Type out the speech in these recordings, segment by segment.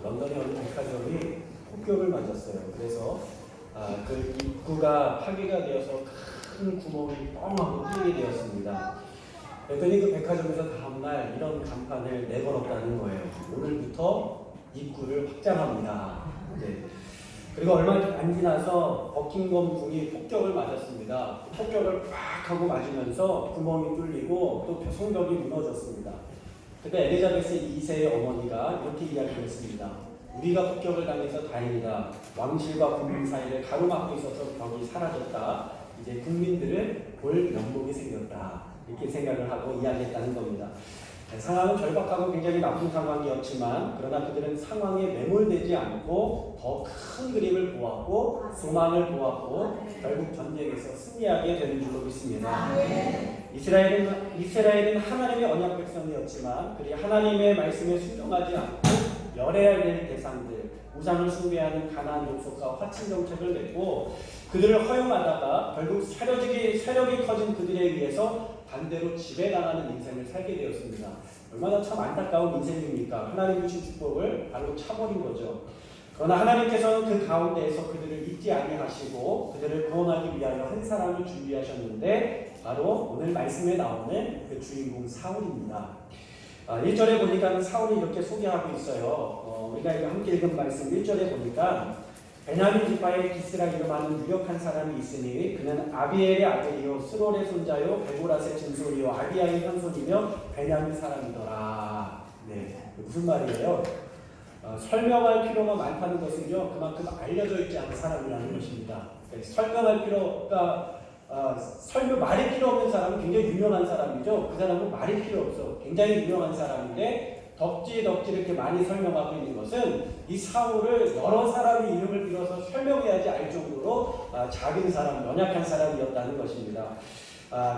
런던의 어느 백화점이 폭격을 맞았어요. 그래서 그 입구가 파괴가 되어서 큰 구멍이 뻥 하고 뚫리게 되었습니다. 그랬더니 그 백화점에서 다음날 이런 간판을 내걸었다는 거예요. 오늘부터 입구를 확장합니다. 네. 그리고 얼마 안 지나서 버킹엄 궁이 폭격을 맞았습니다. 폭격을 팍 하고 맞으면서 구멍이 뚫리고 또 성벽이 무너졌습니다. 그때 엘리자베스 2세의 어머니가 이렇게 이야기했습니다. 우리가 폭격을 당해서 다행이다. 왕실과 국민 사이를 가로막고 있어서 벽이 사라졌다. 이제 국민들을 볼 면목이 생겼다. 이렇게 생각을 하고 이야기했다는 겁니다. 상황은 절박하고 굉장히 나쁜 상황이었지만 그러나 그들은 상황에 매몰되지 않고 더 큰 그림을 보았고 소망을 보았고 결국 전쟁에서 승리하게 되는 줄로 믿습니다. 이스라엘은 하나님의 언약 백성이었지만 그리 하나님의 말씀에 순종하지 않고 열해야 될 대상들, 우상을 숭배하는 가나안 족속과 화친 정책을 냈고 그들을 허용하다가 결국 세력이 커진 그들에 의해서 반대로 지배당하는 인생을 살게 되었습니다. 얼마나 참 안타까운 인생입니까? 하나님 주신 축복을 바로 차버린 거죠. 그러나 하나님께서는 그 가운데에서 그들을 잊지 아니하시고 그들을 구원하기 위하여 한 사람을 준비하셨는데 바로 오늘 말씀에 나오는 그 주인공 사울입니다. 1절에 보니까 사울이 이렇게 소개하고 있어요. 우리가 함께 읽은 말씀 1절에 보니까 베냐민 지파의 기스라 이름하는 유력한 사람이 있으니 그는 아비엘의 아들이요 스롤의 손자요 베고라스의 증손이요 아비야의 현손이며 베냐민 사람이더라. 네, 무슨 말이에요? 설명할 필요가 많다는 것은요 그만큼 알려져 있지 않은 사람이라는 것입니다. 설명할 필요가 말이 필요 없는 사람은 굉장히 유명한 사람이죠. 그 사람은 말이 필요 없어. 굉장히 유명한 사람인데 덕지 이렇게 많이 설명하고 있는 것은 이 사울을 여러 사람이 이름을 빌어서 설명해야지 알 정도로 작은 사람, 연약한 사람이었다는 것입니다.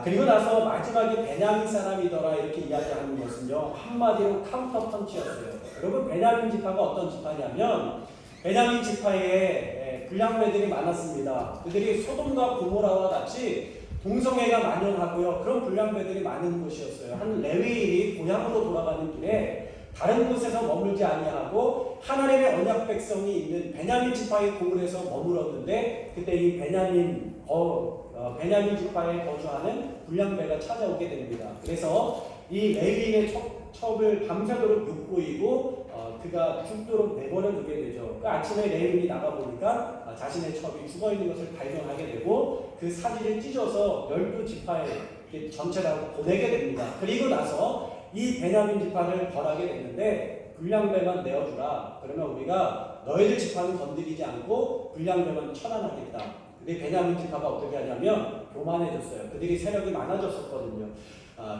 그리고 나서 마지막에 베냐민 사람이더라 이렇게 이야기하는 것은요 한마디로 카운터 펀치였어요. 여러분 베냐민 지파가 어떤 지파냐면 베냐민 지파에 불량배들이 많았습니다. 그들이 소돔과 고모라와 같이 동성애가 만연하고요. 그런 불량배들이 많은 곳이었어요. 한 레위인이 고향으로 돌아가는 길에 다른 곳에서 머물지 아니하고 하나님의 언약 백성이 있는 베냐민 지파의 고을에서 머물었는데 그때 이 베냐민 지파에 거주하는 불량배가 찾아오게 됩니다. 그래서 이 레위인의 첩을 밤새도록 욕보이고 그가 죽도록 내버려 두게 되죠. 그 아침에 레위인이 나가보니까 자신의 첩이 죽어있는 것을 발견하게 되고 그 사진을 찢어서 12지파에 전체라고 보내게 됩니다. 그리고 나서 이 베냐민 지파를 벌하게 됐는데 불량배만 내어주라. 그러면 우리가 너희들 지파는 건드리지 않고 불량배만 처단하겠다. 근데 베냐민 지파가 어떻게 하냐면 교만해졌어요. 그들이 세력이 많아졌었거든요.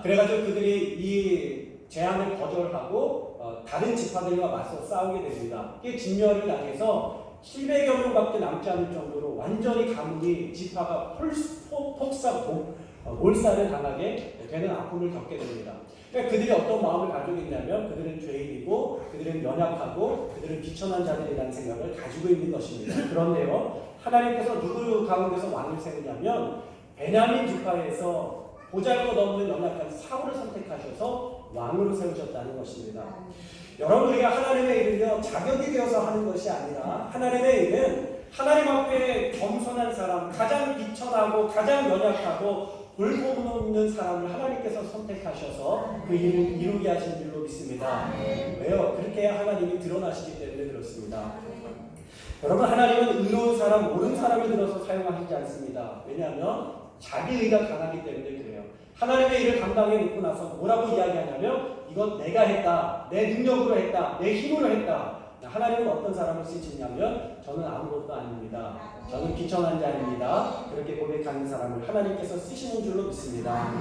그래가지고 그들이 이 제안을 거절하고 다른 지파들과 맞서 싸우게 됩니다. 이게 진멸을 당해서 700여 명밖에 남지 않을 정도로 완전히 가문이 지파가 몰살을 당하게 되는 아픔을 겪게 됩니다. 그러니까 그들이 어떤 마음을 가지고 있냐면 그들은 죄인이고 그들은 연약하고 그들은 비천한 자들이라는 생각을 가지고 있는 것입니다. 그런데요 하나님께서 누구 가운데서 왕을 세우냐면 베냐민 지파에서 보잘것없는 연약한 사울을 선택하셔서 왕으로 세우셨다는 것입니다. 여러분 우리가 하나님의 일은요 자격이 되어서 하는 것이 아니라 하나님의 일은 하나님 앞에 겸손한 사람, 가장 비천하고 가장 연약하고 볼품없는 사람을 하나님께서 선택하셔서 그 일을 이루게 하신 줄로 믿습니다. 왜요? 그렇게 해야 하나님이 드러나시기 때문에 그렇습니다. 여러분 하나님은 의로운 사람, 옳은 사람을 들어서 사용하시지 않습니다. 왜냐하면 자기 의가 강하기 때문에 그래요. 하나님의 일을 감당해 놓고 나서 뭐라고 이야기하냐면 이건 내가 했다, 내 능력으로 했다, 내 힘으로 했다. 하나님은 어떤 사람을 쓰시냐면 저는 아무것도 아닙니다. 저는 비천한 자입니다. 그렇게 고백하는 사람을 하나님께서 쓰시는 줄로 믿습니다.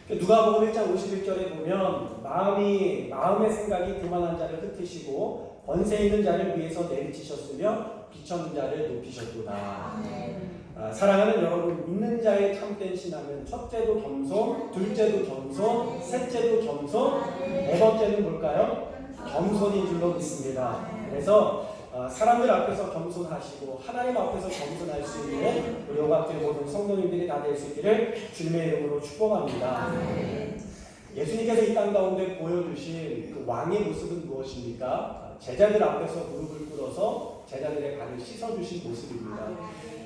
누가복음 1장 51절에 보면 마음의 생각이 교만한 자를 흩으시고 권세 있는 자를 위해서 내리치셨으며 비천한 자를 높이셨도다. 사랑하는 여러분, 믿는 자의 참된 신앙은 첫째도 겸손, 둘째도 겸손, 셋째도 겸손, 네 번째는 뭘까요? 겸손인 줄로 믿습니다. 그래서 사람들 앞에서 겸손하시고 하나님 앞에서 겸손할 수 있는 우리 오각교회 모든 성도님들이 다 될 수 있기를 주님의 이름으로 축복합니다. 예수님께서 이 땅 가운데 보여주신 그 왕의 모습은 무엇입니까? 제자들 앞에서 무릎을 꿇어서 제자들의 발을 씻어주신 모습입니다.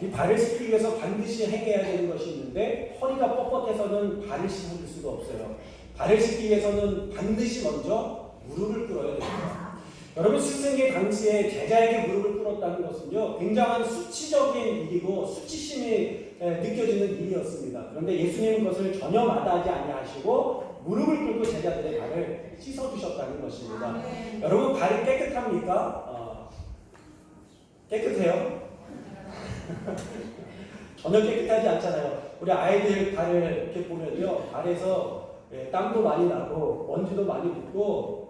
이 발을 씻기 위해서 반드시 행해야 되는 것이 있는데 허리가 뻣뻣해서는 발을 씻어줄 수가 없어요. 발을 씻기 위해서는 반드시 먼저 무릎을 꿇어야 됩니다. 여러분 출생기 당시에 제자에게 무릎을 꿇었다는 것은요 굉장한 수치적인 일이고 수치심이 느껴지는 일이었습니다. 그런데 예수님은 그것을 전혀 마다하지 아니하시고 무릎을 꿇고 제자들의 발을 씻어주셨다는 것입니다. 여러분 발이 깨끗합니까? 깨끗해요? 전혀 깨끗하지 않잖아요. 우리 아이들 발을 이렇게 보면요 발에서 땀도 많이 나고 먼지도 많이 붙고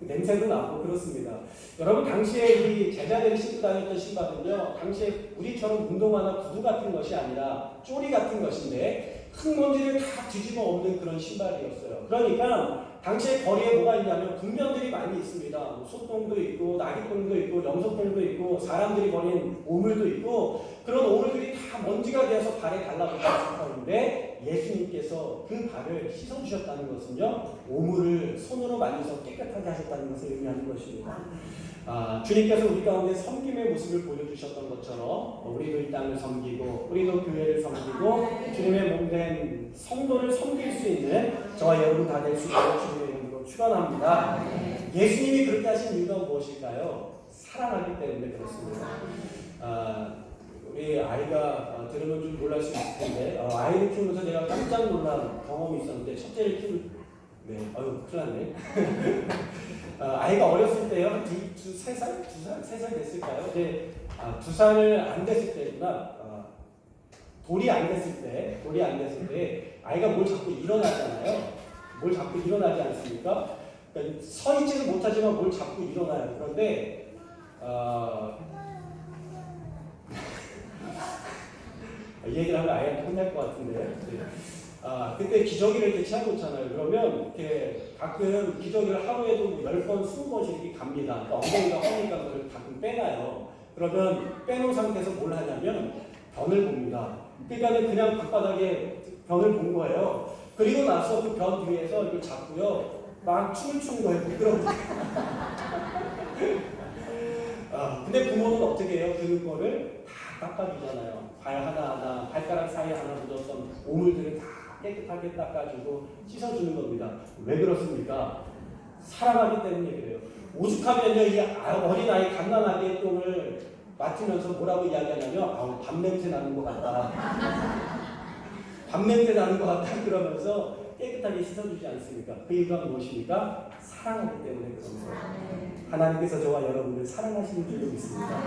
냄새도 나고 그렇습니다. 여러분 당시에 이 제자들이 신고 다녔던 신발은요 당시에 우리처럼 운동화나 구두 같은 것이 아니라 쪼리 같은 것인데 흙먼지를 다 뒤집어 엎는 그런 신발이었어요. 그러니까 당시에 거리에 뭐가 있냐면 군면들이 많이 있습니다. 뭐 소똥도 있고 나귀똥도 있고 염소똥도 있고 사람들이 버린 오물도 있고 그런 오물들이 다 먼지가 되어서 발에 달라붙어 있었는데 예수님께서 그 발을 씻어주셨다는 것은요 오물을 손으로 만져서 깨끗하게 하셨다는 것을 의미하는 것입니다. 주님께서 우리 가운데 섬김의 모습을 보여주셨던 것처럼 우리도 이 땅을 섬기고 우리도 교회를 섬기고 주님의 몸된 성도를 섬길 수 있는 저와 여러분 다 될 수 있도록 주님의 이름으로 축원합니다. 예수님이 그렇게 하신 이유가 무엇일까요? 사랑하기 때문에 그렇습니다. 우리 아이가 들으면 좀 놀랄 수 있을 텐데 아이를 키우면서 제가 깜짝 놀란 경험이 있었는데 첫째를 큰일 났네. 아이가 어렸을 때요, 세 살 됐을까요? 이제 2살을 안 됐을 때구나. 돌이 안 됐을 때 아이가 뭘 자꾸 일어나잖아요. 뭘 자꾸 일어나지 않습니까? 그러니까 서 있지는 못하지만 뭘 자꾸 일어나요. 그런데 이 얘기를 하면 아이한테 혼날 것 같은데요. 그때 기저귀를 이렇게 채워놓잖아요. 그러면 이렇게 가끔 기저귀를 하루에도 10번, 20번씩 이렇게 갑니다. 그러니까 엉덩이가 허니까 그걸 가끔 빼놔요. 그러면 빼놓은 상태에서 뭘 하냐면 변을 봅니다. 그러니까 그냥 방바닥에 변을 본 거예요. 그리고 나서 그 변 뒤에서 이걸 잡고요. 막 춤을 추는 거예요. 부끄러워. 근데 부모는 어떻게 해요? 그거를 다 닦아주잖아요. 발 하나하나, 발가락 사이에 하나 묻었던 오물들을 다 깨끗하게 닦아주고 씻어주는 겁니다. 왜 그렇습니까? 사랑하기 때문에 그래요. 오죽하면요, 이 어린아이 갓난아기의 똥을 맡으면서 뭐라고 이야기하냐면, 밥냄새 나는 것 같다. 밥냄새 나는 것 같다. 그러면서 깨끗하게 씻어주지 않습니까? 그 이유가 무엇입니까? 사랑하기 때문에 그런 거예요. 하나님께서 저와 여러분을 사랑하시는 줄로 믿습니다.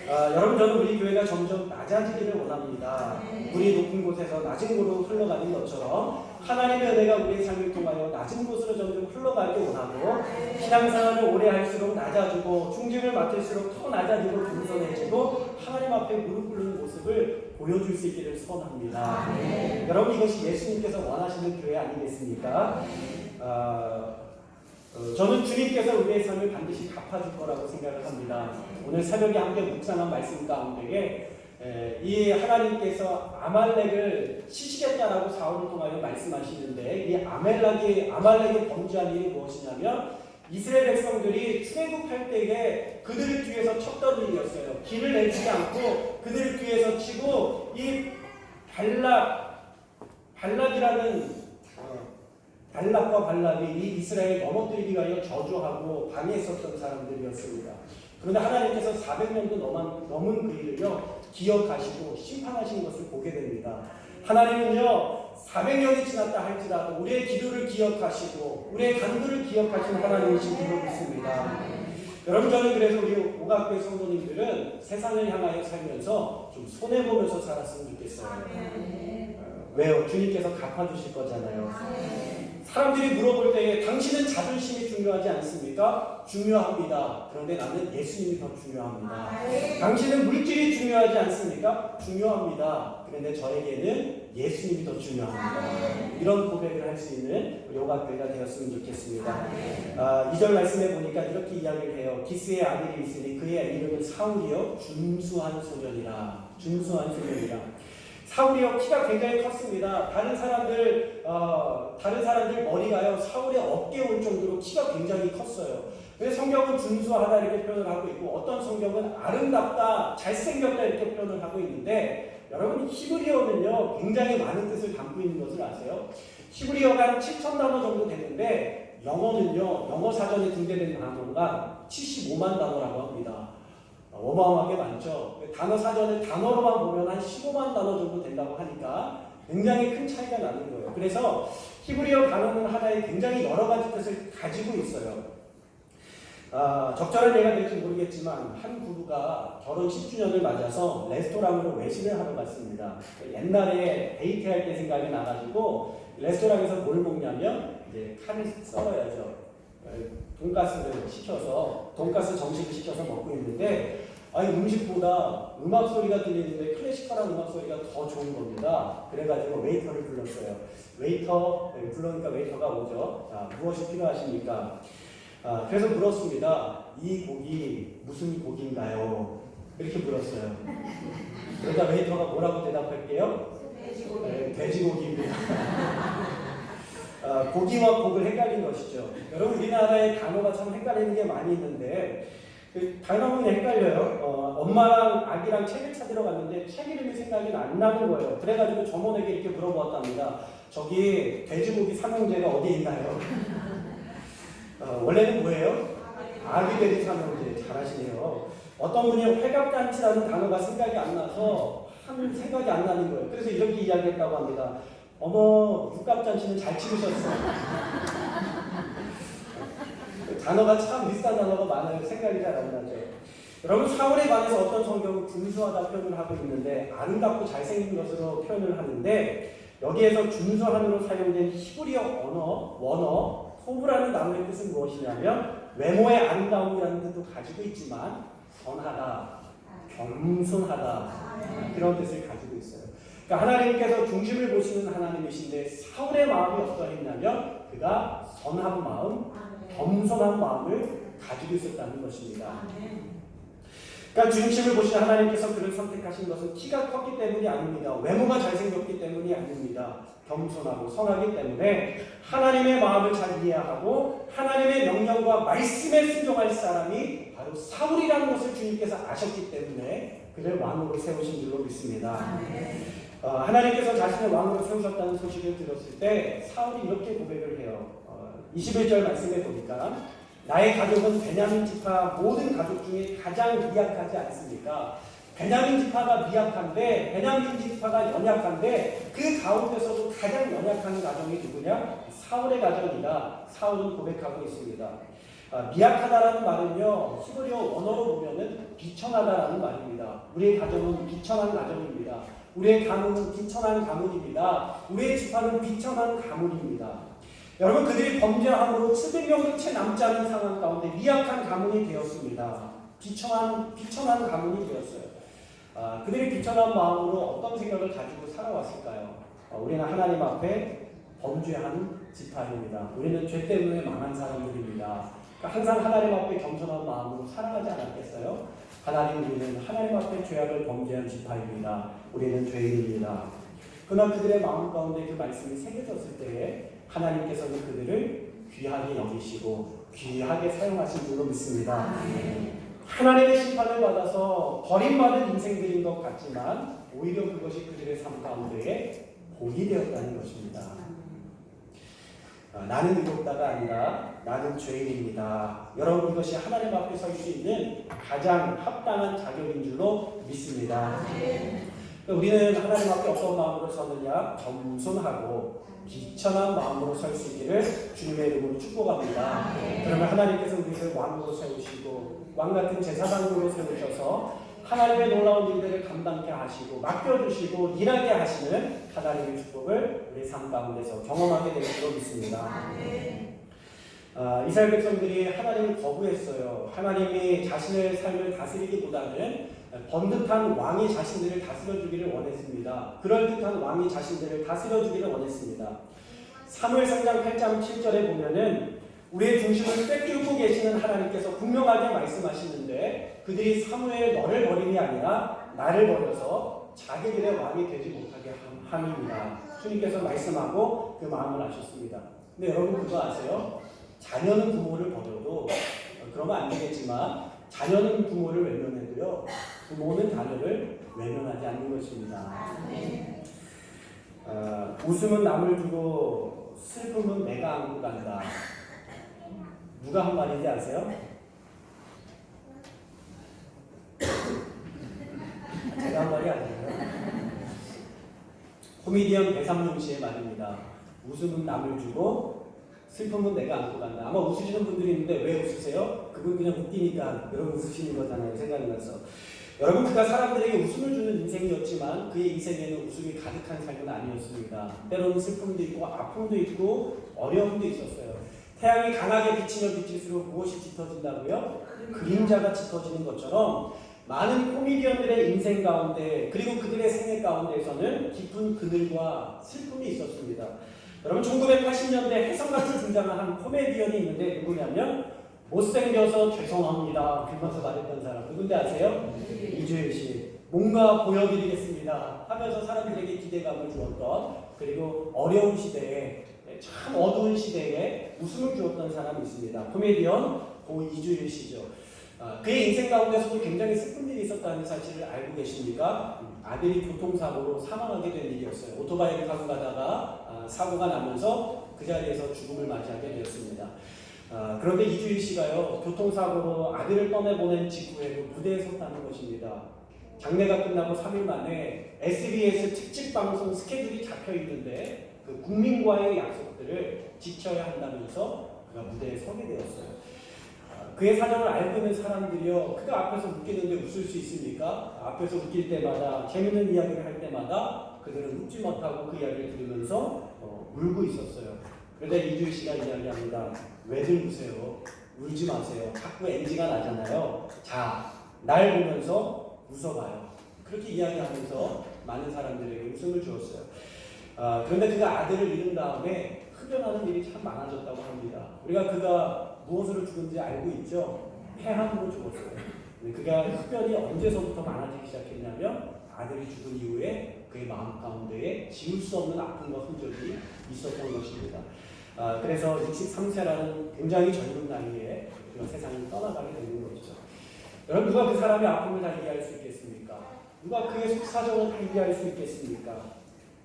여러분 저는 우리 교회가 점점 낮아지기를 원합니다. 물이 높은 곳에서 낮은 곳으로 흘러가는 것처럼 하나님의 은혜가 우리의 삶을 통하여 낮은 곳으로 점점 흘러가길 원하고 신앙생활을 오래 할수록 낮아지고 중직을 맡을수록 더 낮아지고 겸손해지고 하나님 앞에 무릎 꿇는 모습을 보여줄 수 있기를 소원합니다. 여러분 이것이 예수님께서 원하시는 교회 아니겠습니까? 저는 주님께서 우리의 삶을 반드시 갚아줄 거라고 생각을 합니다. 오늘 새벽에 함께 묵상한 말씀 가운데에 이 하나님께서 아말렉을 치시겠다라고 사울을 통하여 말씀하시는데 이 아말렉이 범죄한 일이 무엇이냐면 이스라엘 백성들이 출애굽할 때에 그들을 뒤에서 쳤던 일이었어요. 길을 내주지 않고 그들을 뒤에서 치고 이 발락과 발락이 이 이스라엘을 넘어뜨리기 위하여 저주하고 방해했었던 사람들이었습니다. 그런데 하나님께서 400년도 넘은 그 일을요 기억하시고 심판하시는 것을 보게 됩니다. 하나님은요 400년이 지났다 할지라도 우리의 기도를 기억하시고 우리의 간구를 기억하시는 하나님이신 줄로 믿습니다. 여러분 저는 그래서 우리 오각교회 성도님들은 세상을 향하여 살면서 좀 손해보면서 살았으면 좋겠어요. 왜요? 주님께서 갚아주실 거잖아요. 사람들이 물어볼 때에 당신은 자존심이 중요하지 않습니까? 중요합니다. 그런데 나는 예수님이 더 중요합니다. 당신은 물질이 중요하지 않습니까? 중요합니다. 그런데 저에게는 예수님이 더 중요합니다. 이런 고백을 할 수 있는 우리 오각교회가 되었으면 좋겠습니다. 2절 말씀에 보니까 이렇게 이야기를 해요. 기스의 아들이 있으니 그의 이름은 사울이요 준수한 소년이라. 사울이요 키가 굉장히 컸습니다. 다른 사람들 머리가요 사울의 어깨에 올 정도로 키가 굉장히 컸어요. 그래서 성경은 준수하다 이렇게 표현을 하고 있고 어떤 성경은 아름답다, 잘생겼다 이렇게 표현을 하고 있는데 여러분 히브리어는요 굉장히 많은 뜻을 담고 있는 것을 아세요? 히브리어가 한 7,000단어 정도 되는데 영어는요 영어 사전에 등재된 단어가 75만 단어라고 합니다. 어마어마하게 많죠. 단어 사전을 단어로만 보면 한 15만 단어 정도 된다고 하니까 굉장히 큰 차이가 나는 거예요. 그래서 히브리어 단어는 하나에 굉장히 여러 가지 뜻을 가지고 있어요. 적절한 예가 될지 모르겠지만 한 부부가 결혼 10주년을 맞아서 레스토랑으로 외식을 하러 갔습니다. 옛날에 데이트할 때 생각이 나가지고 레스토랑에서 뭘 먹냐면 이제 칼을 썰어야죠. 돈가스를 시켜서 돈가스 정식을 시켜서 먹고 있는데 아니 음식보다 음악 소리가 들리는데 클래시컬한 음악 소리가 더 좋은 겁니다. 그래가지고 웨이터를 불렀어요. 웨이터 불러니까 웨이터가 오죠. 자, 무엇이 필요하십니까? 그래서 물었습니다. 이 고기 무슨 고기인가요? 이렇게 물었어요. 그러다 웨이터가 뭐라고 대답할게요? 돼지고기. 네, 돼지고기입니다. 고기와 곡을 헷갈린 것이죠. 여러분 우리나라의 단어가 참 헷갈리는 게 많이 있는데 단어는 헷갈려요. 엄마랑 아기랑 책을 찾으러 갔는데 책 이름이 생각이 안 나는 거예요. 그래가지고 점원에게 이렇게 물어보았답니다. 저기 돼지고기 삼형제가 어디에 있나요? 원래는 뭐예요? 아기 돼지 삼형제. 잘하시네요. 어떤 분이 회갑잔치라는 단어가 생각이 안 나서 생각이 안 나는 거예요. 그래서 이렇게 이야기했다고 합니다. 어머, 육갑잔치는 잘 치르셨어요. 단어가 참 비슷한 단어가 많아요. 생각이 잘 안 나죠. 여러분 사울에 관해서 어떤 성경은 준수하다 표현을 하고 있는데 아름답고 잘생긴 것으로 표현을 하는데 여기에서 준수함으로 사용된 히브리어 원어 소부라는 단어의 뜻은 무엇이냐면 외모의 아름다움이라는 뜻도 가지고 있지만 선하다, 겸손하다 그런 뜻을 가지고 있어요. 그러니까 하나님께서 중심을 보시는 하나님이신데 사울의 마음이 어떠했냐면 그가 선한 마음, 겸손한 마음을 가지고 있었다는 것입니다. 그러니까 중심을 보시는 하나님께서 그를 선택하신 것은 키가 컸기 때문이 아닙니다. 외모가 잘생겼기 때문이 아닙니다. 겸손하고 선하기 때문에 하나님의 마음을 잘 이해하고 하나님의 명령과 말씀에 순종할 사람이 바로 사울이라는 것을 주님께서 아셨기 때문에 그를 왕으로 세우신 줄로 믿습니다. 하나님께서 자신을 왕으로 세우셨다는 소식을 들었을 때 사울이 이렇게 고백을 해요. 21절 말씀에 보니까 나의 가족은 베냐민 지파 모든 가족 중에 가장 미약하지 않습니까? 베냐민 지파가 미약한데 베냐민 지파가 연약한데 그 가운데서도 가장 연약한 가정이 누구냐? 사울의 가정이다. 사울은 고백하고 있습니다. 미약하다라는 말은요 히브리어 원어로 보면은 비천하다라는 말입니다. 우리의 가정은 비천한 가정입니다. 우리의 가문은 비천한 가문입니다. 우리의 지파는 비천한 가문입니다. 여러분 그들이 범죄함으로 700명도 채 남지 않은 상황 가운데 미약한 가문이 되었습니다. 비천한 가문이 되었어요. 그들이 비천한 마음으로 어떤 생각을 가지고 살아왔을까요? 우리는 하나님 앞에 범죄한 지파입니다. 우리는 죄 때문에 망한 사람들입니다. 그러니까 항상 하나님 앞에 겸손한 마음으로 살아가지 않았겠어요? 하나님 우리는 하나님 앞에 죄악을 범죄한 지파입니다. 우리는 죄인입니다. 그러나 그들의 마음 가운데 그 말씀이 새겨졌을 때에 하나님께서는 그들을 귀하게 여기시고 귀하게 사용하신 줄로 믿습니다. 하나님의 심판을 받아서 버림받은 인생들인 것 같지만 오히려 그것이 그들의 삶 가운데에 복이 되었다는 것입니다. 나는 의롭다가 아니라 나는 죄인입니다. 여러분 이것이 하나님 앞에 설 수 있는 가장 합당한 자격인 줄로 믿습니다. 우리는 하나님 앞에 어떤 마음으로 서느냐? 겸손하고 비천한 마음으로 설 수 있기를 주님의 이름으로 축복합니다. 그러면 하나님께서 우리를 왕으로 세우시고 왕같은 제사장으로 세우셔서 하나님의 놀라운 일들을 감당케 하시고 맡겨주시고 일하게 하시는 하나님의 축복을 우리 삶 가운데서 경험하게 될 줄로 믿습니다. 이스라엘 백성들이 하나님을 거부했어요. 하나님이 자신의 삶을 다스리기보다는 번듯한 왕이 자신들을 다스려주기를 원했습니다. 그럴듯한 왕이 자신들을 다스려주기를 원했습니다. 사무엘상장 8장 7절에 보면은 우리의 중심을 뺏기고 계시는 하나님께서 분명하게 말씀하시는데 그들이 사무엘 너를 버림이 아니라 나를 버려서 자기들의 왕이 되지 못하게 함입니다. 주님께서 말씀하고 그 마음을 아셨습니다. 근데 여러분 그거 아세요? 자녀는 부모를 버려도 그러면 안 되겠지만 자녀는 부모를 외면해도요 부모는 자녀를 외면하지 않는 것입니다. 웃음은 남을 주고 슬픔은 내가 안고 간다. 누가 한 말인지 아세요? 제가 한 말이 아니에요. 코미디언 배삼룡 씨의 말입니다. 웃음은 남을 주고 슬픔은 내가 안고 간다. 아마 웃으시는 분들이 있는데 왜 웃으세요? 그분 그냥 웃기니까 여러분 웃으시는 거잖아요. 생각이 나서. 여러분 그가 사람들에게 웃음을 주는 인생이었지만 그의 인생에는 웃음이 가득한 삶은 아니었습니다. 때로는 슬픔도 있고 아픔도 있고 어려움도 있었어요. 태양이 강하게 비치면 비칠수록 무엇이 짙어진다고요? 그림자가 짙어지는 것처럼 많은 코미디언들의 인생 가운데 그리고 그들의 생애 가운데에서는 깊은 그늘과 슬픔이 있었습니다. 여러분 1980년대 해성같이 등장한 한 코미디언이 있는데 누구냐면 못생겨서 죄송합니다 그러면서 말했던 사람 누군지 아세요? 이주일 씨. 뭔가 보여드리겠습니다 하면서 사람들에게 기대감을 주었던 그리고 어려운 시대에 참 어두운 시대에 웃음을 주었던 사람이 있습니다. 코미디언 고 이주일 씨죠. 그의 인생 가운데서도 굉장히 슬픈 일이 있었다는 사실을 알고 계십니까? 아들이 교통사고로 사망하게 된 일이었어요. 오토바이를 타고 가다가 사고가 나면서 그 자리에서 죽음을 맞이하게 되었습니다. 그런데 이주일 씨가요 교통사고로 아들을 떠내보낸 직후에도 무대에 섰다는 것입니다. 장례가 끝나고 3일 만에 SBS 특집 방송 스케줄이 잡혀 있는데 그 국민과의 약속들을 지켜야 한다면서 그가 무대에 서게 되었어요. 그의 사정을 알고 있는 사람들이요 그가 앞에서 웃기는데 웃을 수 있습니까? 앞에서 웃길 때마다 재밌는 이야기를 할 때마다 그들은 웃지 못하고 그 이야기를 들으면서 울고 있었어요. 그런데 이주일 씨가 이야기합니다. 왜들 우세요? 울지 마세요. 자꾸 NG가 나잖아요. 자, 날 보면서 웃어봐요. 그렇게 이야기하면서 많은 사람들에게 웃음을 주었어요. 그런데 그가 아들을 잃은 다음에 흡연하는 일이 참 많아졌다고 합니다. 우리가 그가 무엇으로 죽은지 알고 있죠? 폐암으로 죽었어요. 그가 흡연이 언제서부터 많아지기 시작했냐면 아들이 죽은 이후에 그의 마음 가운데에 지울 수 없는 아픔과 흔적이 있었던 것입니다. 그래서 63세라는 굉장히 젊은 나이에 그가 세상을 떠나가게 되는 것이죠. 여러분 누가 그 사람의 아픔을 다 이해할 수 있겠습니까? 누가 그의 속사정을 다 이해할 수 있겠습니까?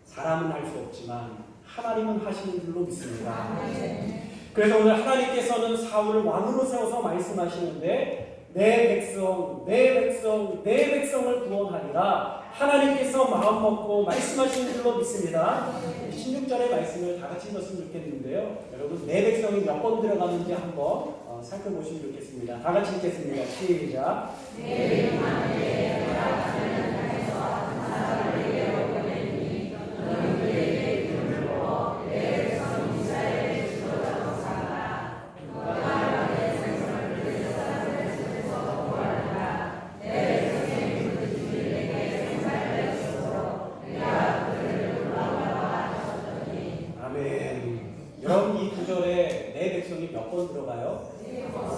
사람은 할 수 없지만 하나님은 하시는 줄로 믿습니다. 그래서 오늘 하나님께서는 사울을 왕으로 세워서 말씀하시는데 내 백성, 내 백성, 내 백성을 구원하리라 하나님께서 마음 먹고 말씀하시는 줄로 믿습니다. 16절의 말씀을 다 같이 읽었으면 좋겠는데요. 여러분 내 백성이 몇 번 들어가는지 한번 살펴보시면 좋겠습니다. 다 같이 읽겠습니다. 시작. 몇 번 들어가요?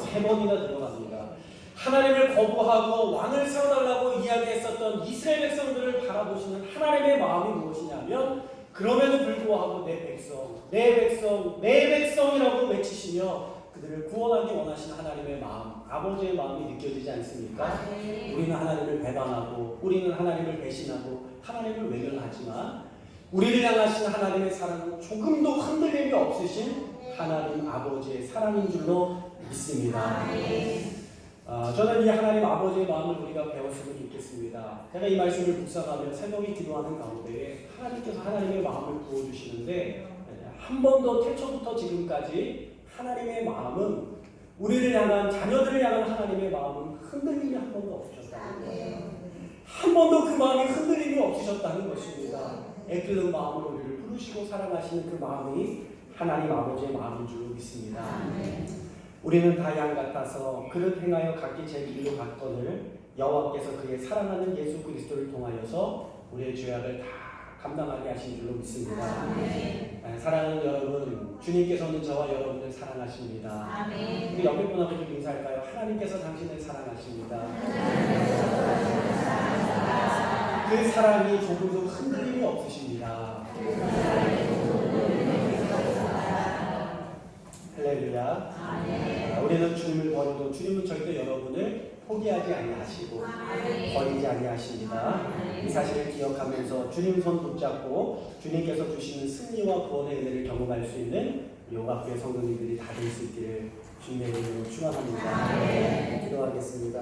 3번이나 들어갑니다. 하나님을 거부하고 왕을 세워달라고 이야기했었던 이스라엘 백성들을 바라보시는 하나님의 마음이 무엇이냐면 그럼에도 불구하고 내 백성, 내 백성, 내 백성이라고 외치시며 그들을 구원하기 원하시는 하나님의 마음, 아버지의 마음이 느껴지지 않습니까? 우리는 하나님을 배반하고 우리는 하나님을 배신하고 하나님을 외면하지만 우리를 향하신 하나님의 사랑은 조금도 흔들림이 없으신 하나님 아버지의 사랑인 줄로 믿습니다. 저는 이 하나님 아버지의 마음을 우리가 배웠으면 좋겠습니다. 제가 이 말씀을 묵상하며 새벽에 기도하는 가운데 하나님께서 하나님의 마음을 부어주시는데 한 번도 태초부터 지금까지 하나님의 마음은 우리를 향한 자녀들을 향한 하나님의 마음은 흔들림이 한 번도 없으셨다는 거예요. 한 번도 그 마음이 흔들림이 없으셨다는 것입니다. 애끓는 마음으로 우리를 부르시고 사랑하시는 그 마음이 하나님 아버지의 마음인 줄 믿습니다. 우리는 다 양 같아서 그릇 행하여 각기 제 길로 갔거늘 여호와께서 그의 사랑하는 예수 그리스도를 통하여서 우리의 죄악을 다 감당하게 하신 줄로 믿습니다. 사랑하는 여러분, 주님께서는 저와 여러분을 사랑하십니다. 우리 옆에 분하고 좀 인사할까요? 하나님께서 당신을 사랑하십니다. 그 사랑이 조금도 흔들림이 없으십니다. 할렐루야. 우리는 주님을 버려도 주님은 절대 여러분을 포기하지 아니하시고 버리지 아니하십니다. 이 사실을 기억하면서 주님 손 붙잡고 주님께서 주시는 승리와 구원의 은혜를 경험할 수 있는 요가교회 성도님들이 다 될 수 있기를 주님의 이름으로 축원합니다. 기도하겠습니다.